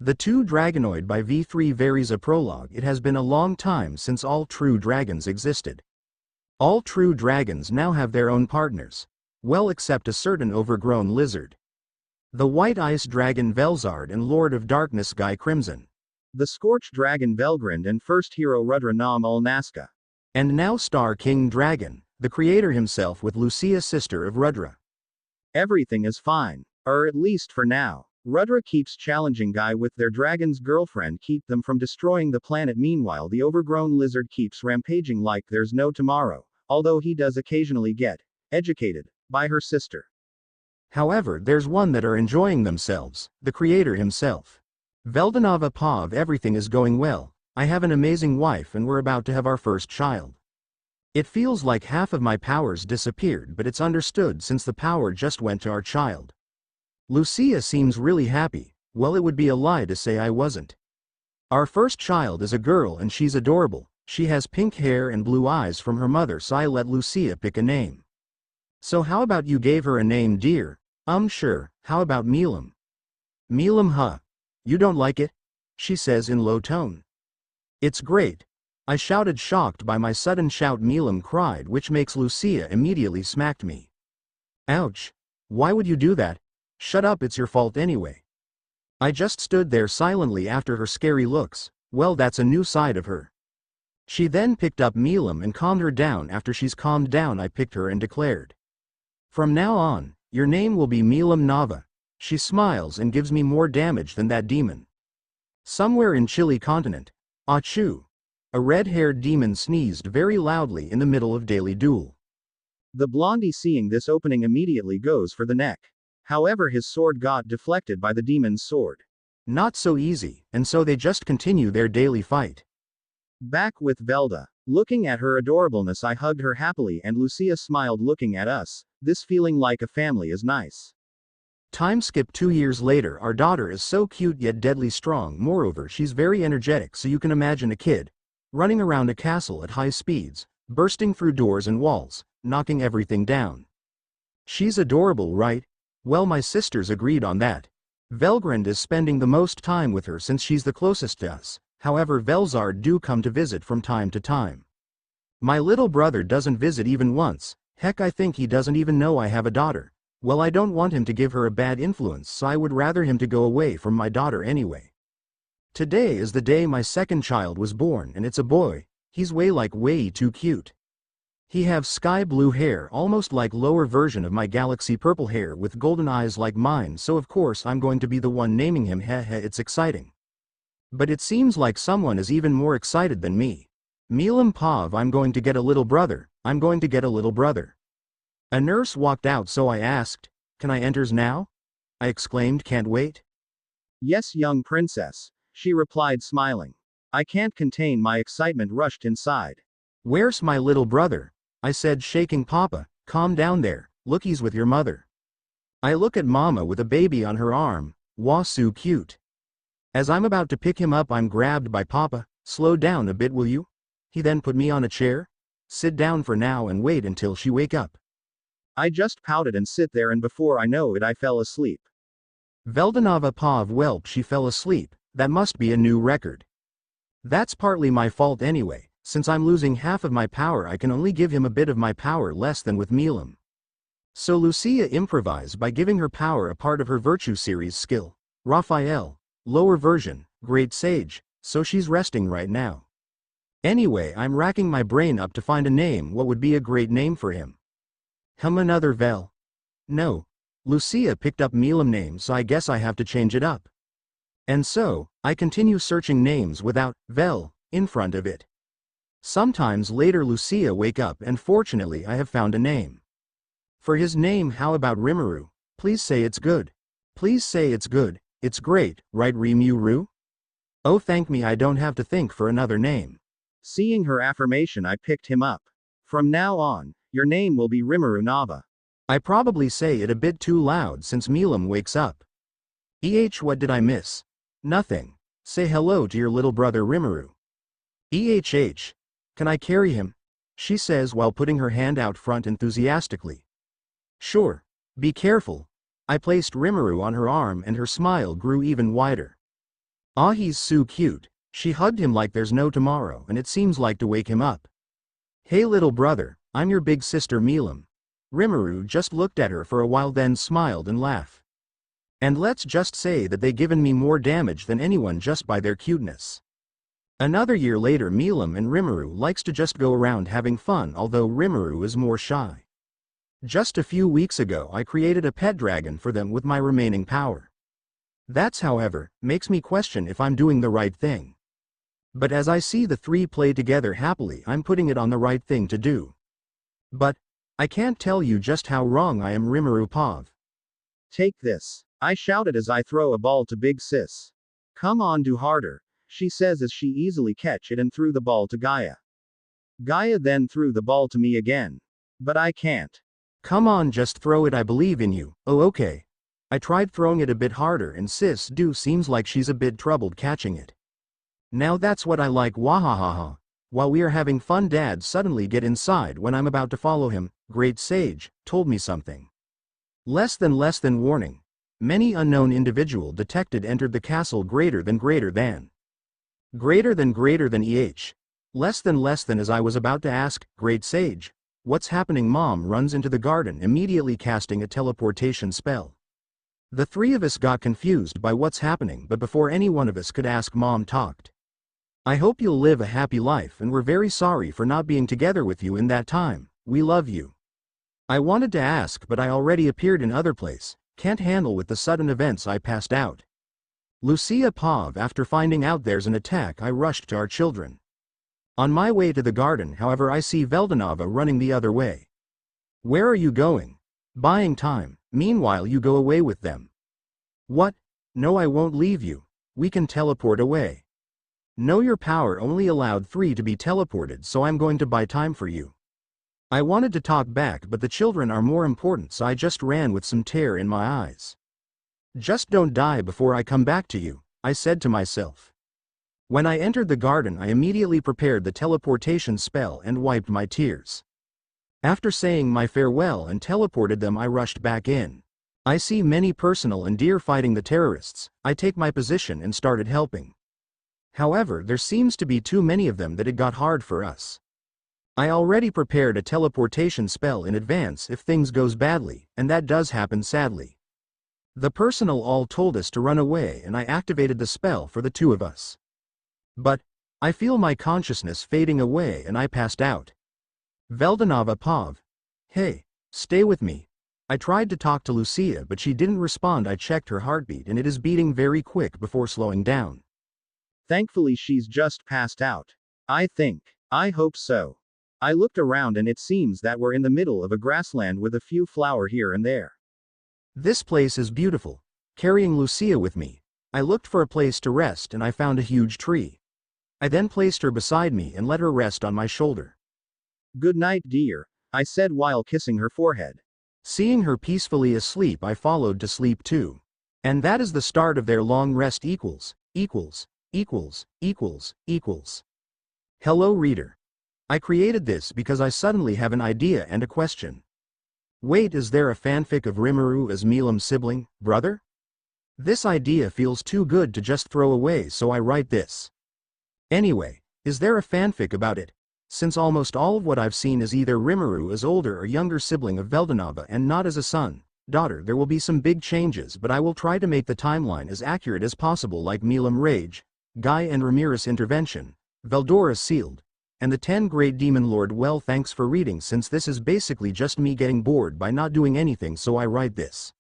The 2 Dragonoid by V3Veriza Prologue. It has been a long time since all true dragons existed. All true dragons now have their own partners. Well, except a certain overgrown lizard. The White Ice Dragon Velzard and Lord of Darkness Guy Crimson. The Scorched Dragon Velgrind and first hero Rudra Nam Ul Nazca. And now Star King Dragon, the creator himself with Lucia, sister of Rudra. Everything is fine. Or at least for now. Rudra keeps challenging Guy with their dragon's girlfriend keep them from destroying the planet. Meanwhile, the overgrown lizard keeps rampaging like there's no tomorrow, although he does occasionally get educated by her sister. However, there's one that are enjoying themselves, the creator himself. Veldanava Pav, everything is going well. I have an amazing wife and we're about to have our first child. It feels like half of my powers disappeared, but it's understood since the power just went to our child. Lucia seems really happy. Well, it would be a lie to say I wasn't. Our first child is a girl and she's adorable. She has pink hair and blue eyes from her mother, so I let Lucia pick a name. So how about you gave her a name, dear? Sure, how about Milam? Milam, huh? You don't like it? She says in low tone. It's great. I shouted, shocked by my sudden shout. Milam cried, which makes Lucia immediately smacked me. Ouch. Why would you do that? Shut up, it's your fault anyway. I just stood there silently after her scary looks. Well, that's a new side of her. She then picked up Milam and calmed her down. After she's calmed down, I picked her and declared, from now on, your name will be Milam Nava. She smiles and gives me more damage than that demon. Somewhere in Chile continent. Achoo. A red-haired demon sneezed very loudly in the middle of daily duel. The blondie, seeing this opening, immediately goes for the neck. However, his sword got deflected by the demon's sword. Not so easy, and so they just continue their daily fight. Back with Velda. Looking at her adorableness, I hugged her happily and Lucia smiled looking at us. This feeling like a family is nice. Time skip 2 years later. Our daughter is so cute yet deadly strong. Moreover, she's very energetic, so you can imagine a kid running around a castle at high speeds, bursting through doors and walls, knocking everything down. She's adorable, right? Well, my sisters agreed on that. Velgrind is spending the most time with her since she's the closest to us. However, Velzard do come to visit from time to time. My little brother doesn't visit even once. Heck, I think he doesn't even know I have a daughter. Well, I don't want him to give her a bad influence, so I would rather him to go away from my daughter anyway. Today is the day my second child was born, and it's a boy. He's way too cute. He have sky blue hair, almost like lower version of my galaxy purple hair with golden eyes like mine, so of course I'm going to be the one naming him. It's exciting. But it seems like someone is even more excited than me. Milam Pav, I'm going to get a little brother. I'm going to get a little brother. A nurse walked out, so I asked, can I enters now? I exclaimed, can't wait. Yes, young princess, she replied smiling. I can't contain my excitement, rushed inside. Where's my little brother? I said, shaking. Papa, calm down there, look, he's with your mother. I look at Mama with a baby on her arm. Wah, so cute. As I'm about to pick him up, I'm grabbed by Papa. Slow down a bit, will you? He then put me on a chair. Sit down for now and wait until she wake up. I just pouted and sit there, and before I know it I fell asleep. Veldanava Pav, whelp, she fell asleep. That must be a new record. That's partly my fault anyway. Since I'm losing half of my power, I can only give him a bit of my power, less than with Milam. So Lucia improvised by giving her power a part of her virtue series skill. Raphael. Lower version, Great Sage, so she's resting right now. Anyway, I'm racking my brain up to find a name. What would be a great name for him? Another Vel? No. Lucia picked up Milam name, so I guess I have to change it up. And so, I continue searching names without Vel in front of it. Sometimes later Lucia wake up and fortunately I have found a name. For his name, how about Rimuru? Please say it's good. Please say it's good. It's great, right, Rimuru? Oh, thank me, I don't have to think for another name. Seeing her affirmation, I picked him up. From now on, your name will be Rimuru Nava. I probably say it a bit too loud since Milam wakes up. What did I miss? Nothing. Say hello to your little brother Rimuru. Can I carry him? She says while putting her hand out front enthusiastically. Sure. Be careful. I placed Rimuru on her arm and her smile grew even wider. Ah, he's so cute. She hugged him like there's no tomorrow, and it seems like to wake him up. Hey little brother, I'm your big sister Milam. Rimuru just looked at her for a while, then smiled and laughed. And let's just say that they given me more damage than anyone just by their cuteness. Another year later, Milam and Rimuru likes to just go around having fun, although Rimuru is more shy. Just a few weeks ago I created a pet dragon for them with my remaining power. That's, however, makes me question if I'm doing the right thing. But as I see the three play together happily, I'm putting it on the right thing to do. But I can't tell you just how wrong I am, Rimuru Pav. Take this, I shouted as I throw a ball to Big Sis. Come on, do harder, she says as she easily catch it and threw the ball to Gaia. Gaia then threw the ball to me again. But I can't. Come on, just throw it, I believe in you. Oh okay. I tried throwing it a bit harder and Sis do seems like she's a bit troubled catching it. Now that's what I like, wahahaha. While we are having fun, Dad suddenly get inside when I'm about to follow him. Great Sage told me something. Less than warning. Many unknown individual detected entered the castle greater than EH. Less than as I was about to ask, Great Sage, what's happening? Mom runs into the garden, immediately casting a teleportation spell. The three of us got confused by what's happening, but before any one of us could ask, Mom talked. I hope you'll live a happy life, and we're very sorry for not being together with you in that time. We love you. I wanted to ask, but I already appeared in other place. Can't handle with the sudden events, I passed out. Lucia Pav, after finding out there's an attack, I rushed to our children. On my way to the garden, however, I see Veldanava running the other way. Where are you going? Buying time. Meanwhile you go away with them. What? No, I won't leave you. We can teleport away. No, your power only allowed 3 to be teleported, so I'm going to buy time for you. I wanted to talk back, but the children are more important, so I just ran with some tear in my eyes. Just don't die before I come back to you, I said to myself. When I entered the garden, I immediately prepared the teleportation spell and wiped my tears. After saying my farewell and teleported them, I rushed back in. I see many personnel and deer fighting the terrorists. I take my position and started helping. However, there seems to be too many of them that it got hard for us. I already prepared a teleportation spell in advance if things goes badly, and that does happen sadly. The personnel all told us to run away, and I activated the spell for the 2 of us. But I feel my consciousness fading away and I passed out. Veldanava Pav. Hey, stay with me. I tried to talk to Lucia, but she didn't respond. I checked her heartbeat and it is beating very quick before slowing down. Thankfully she's just passed out. I think. I hope so. I looked around and it seems that we're in the middle of a grassland with a few flowers here and there. This place is beautiful. Carrying Lucia with me, I looked for a place to rest and I found a huge tree. I then placed her beside me and let her rest on my shoulder. Good night, dear, I said while kissing her forehead. Seeing her peacefully asleep, I followed to sleep too. And that is the start of their long rest. Hello reader. I created this because I suddenly have an idea and a question. Wait, is there a fanfic of Rimuru as Milam's sibling, brother? This idea feels too good to just throw away, so I write this. Anyway, is there a fanfic about it? Since almost all of what I've seen is either Rimuru as older or younger sibling of Veldanava and not as a son, daughter, there will be some big changes, but I will try to make the timeline as accurate as possible, like Milam Rage, Guy and Ramirez intervention, Veldora sealed, and the 10 Great Demon Lord. Well, thanks for reading. Since this is basically just me getting bored by not doing anything, so I write this.